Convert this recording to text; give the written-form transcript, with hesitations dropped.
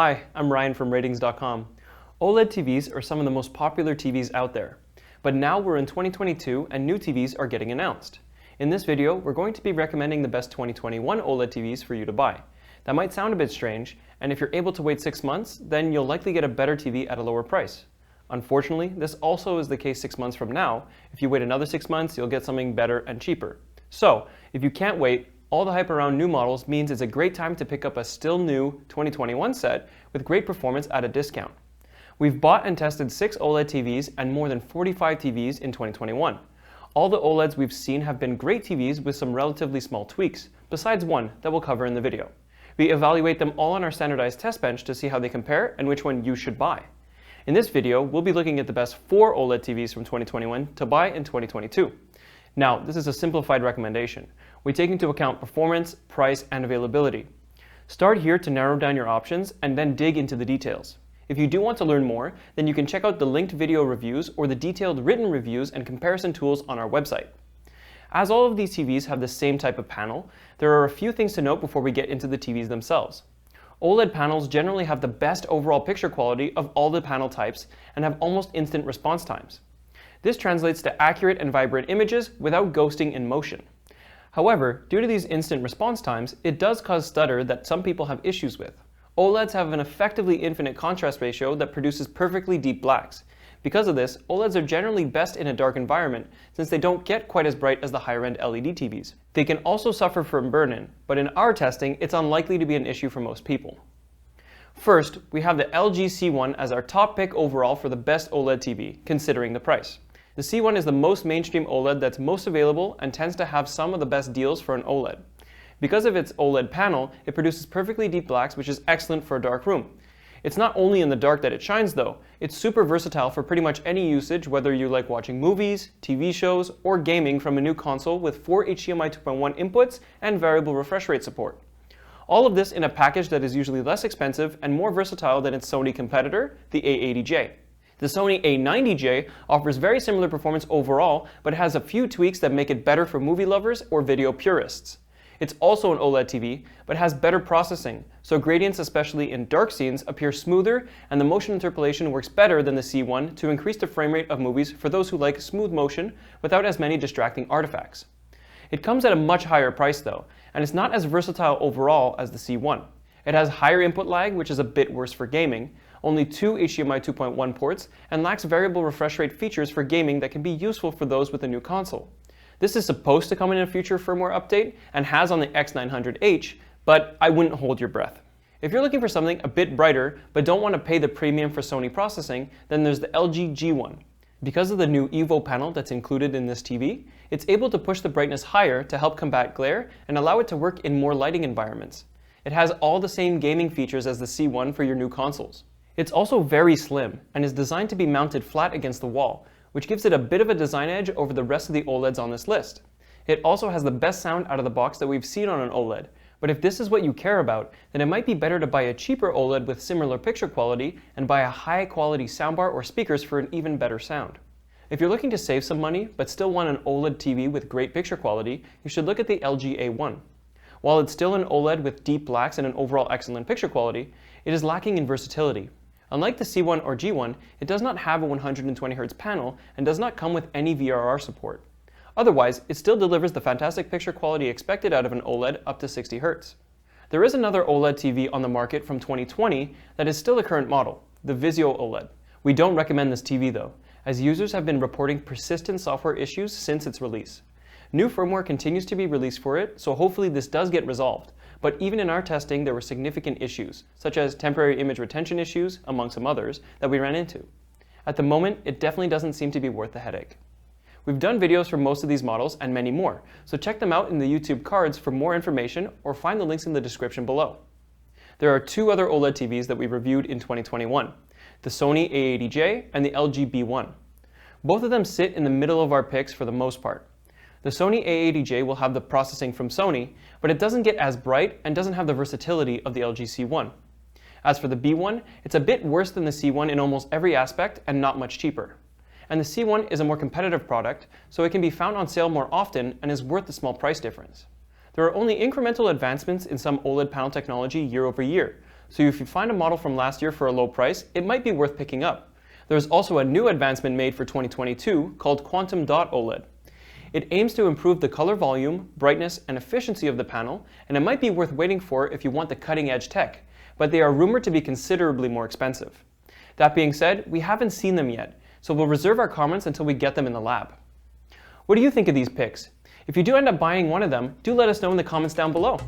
Hi, I'm Ryan from RTINGS.com. OLED TVs are some of the most popular TVs out there. But now we're in 2022 and new TVs are getting announced. In this video, we're going to be recommending the best 2021 OLED TVs for you to buy. That might sound a bit strange, and if you're able to wait 6 months, then you'll likely get a better TV at a lower price. Unfortunately, this also is the case 6 months from now. If you wait another 6 months, you'll get something better and cheaper. So, if you can't wait, all the hype around new models means it's a great time to pick up a still new 2021 set with great performance at a discount. We've bought and tested 6 OLED TVs and more than 45 TVs in 2021. All the OLEDs we've seen have been great TVs with some relatively small tweaks, besides one that we'll cover in the video. We evaluate them all on our standardized test bench to see how they compare and which one you should buy. In this video, we'll be looking at the best 4 OLED TVs from 2021 to buy in 2022. Now, this is a simplified recommendation. We take into account performance, price, and availability. Start here to narrow down your options and then dig into the details. If you do want to learn more, then you can check out the linked video reviews or the detailed written reviews and comparison tools on our website. As all of these TVs have the same type of panel, there are a few things to note before we get into the TVs themselves. OLED panels generally have the best overall picture quality of all the panel types and have almost instant response times. This translates to accurate and vibrant images without ghosting in motion. However, due to these instant response times, it does cause stutter that some people have issues with. OLEDs have an effectively infinite contrast ratio that produces perfectly deep blacks. Because of this, OLEDs are generally best in a dark environment since they don't get quite as bright as the higher-end LED TVs. They can also suffer from burn-in, but in our testing, it's unlikely to be an issue for most people. First, we have the LG C1 as our top pick overall for the best OLED TV, considering the price. The C1 is the most mainstream OLED that's most available and tends to have some of the best deals for an OLED. Because of its OLED panel, it produces perfectly deep blacks, which is excellent for a dark room. It's not only in the dark that it shines though, it's super versatile for pretty much any usage, whether you like watching movies, TV shows, or gaming from a new console with 4 HDMI 2.1 inputs and variable refresh rate support. All of this in a package that is usually less expensive and more versatile than its Sony competitor, the A90J. The Sony A90J offers very similar performance overall, but has a few tweaks that make it better for movie lovers or video purists. It's also an OLED TV, but has better processing, so gradients, especially in dark scenes, appear smoother, and the motion interpolation works better than the C1 to increase the frame rate of movies for those who like smooth motion without as many distracting artifacts. It comes at a much higher price though, and it's not as versatile overall as the C1. It has higher input lag, which is a bit worse for gaming, only 2 HDMI 2.1 ports, and lacks variable refresh rate features for gaming that can be useful for those with a new console. This is supposed to come in a future firmware update and has on the X900H, but I wouldn't hold your breath. If you're looking for something a bit brighter but don't want to pay the premium for Sony processing, then there's the LG G1. Because of the new EVO panel that's included in this TV, it's able to push the brightness higher to help combat glare and allow it to work in more lighting environments. It has all the same gaming features as the C1 for your new consoles. It's also very slim and is designed to be mounted flat against the wall, which gives it a bit of a design edge over the rest of the OLEDs on this list. It also has the best sound out of the box that we've seen on an OLED, but if this is what you care about, then it might be better to buy a cheaper OLED with similar picture quality and buy a high-quality soundbar or speakers for an even better sound. If you're looking to save some money but still want an OLED TV with great picture quality, you should look at the LG A1. While it's still an OLED with deep blacks and an overall excellent picture quality, it is lacking in versatility. Unlike the C1 or G1, it does not have a 120Hz panel and does not come with any VRR support. Otherwise, it still delivers the fantastic picture quality expected out of an OLED up to 60Hz. There is another OLED TV on the market from 2020 that is still a current model, the Vizio OLED. We don't recommend this TV though, as users have been reporting persistent software issues since its release. New firmware continues to be released for it, so hopefully this does get resolved. But even in our testing, there were significant issues, such as temporary image retention issues, among some others, that we ran into. At the moment, it definitely doesn't seem to be worth the headache. We've done videos for most of these models and many more, so check them out in the YouTube cards for more information or find the links in the description below. There are 2 other OLED TVs that we reviewed in 2021, the Sony A90J and the LG B1. Both of them sit in the middle of our picks for the most part. The Sony A90J will have the processing from Sony, but it doesn't get as bright and doesn't have the versatility of the LG C1. As for the B1, it's a bit worse than the C1 in almost every aspect and not much cheaper. And the C1 is a more competitive product, so it can be found on sale more often and is worth the small price difference. There are only incremental advancements in some OLED panel technology year over year, so if you find a model from last year for a low price, it might be worth picking up. There's also a new advancement made for 2022 called Quantum Dot OLED. It aims to improve the color volume, brightness, and efficiency of the panel, and it might be worth waiting for if you want the cutting-edge tech, but they are rumored to be considerably more expensive. That being said, we haven't seen them yet, so we'll reserve our comments until we get them in the lab. What do you think of these picks? If you do end up buying one of them, do let us know in the comments down below.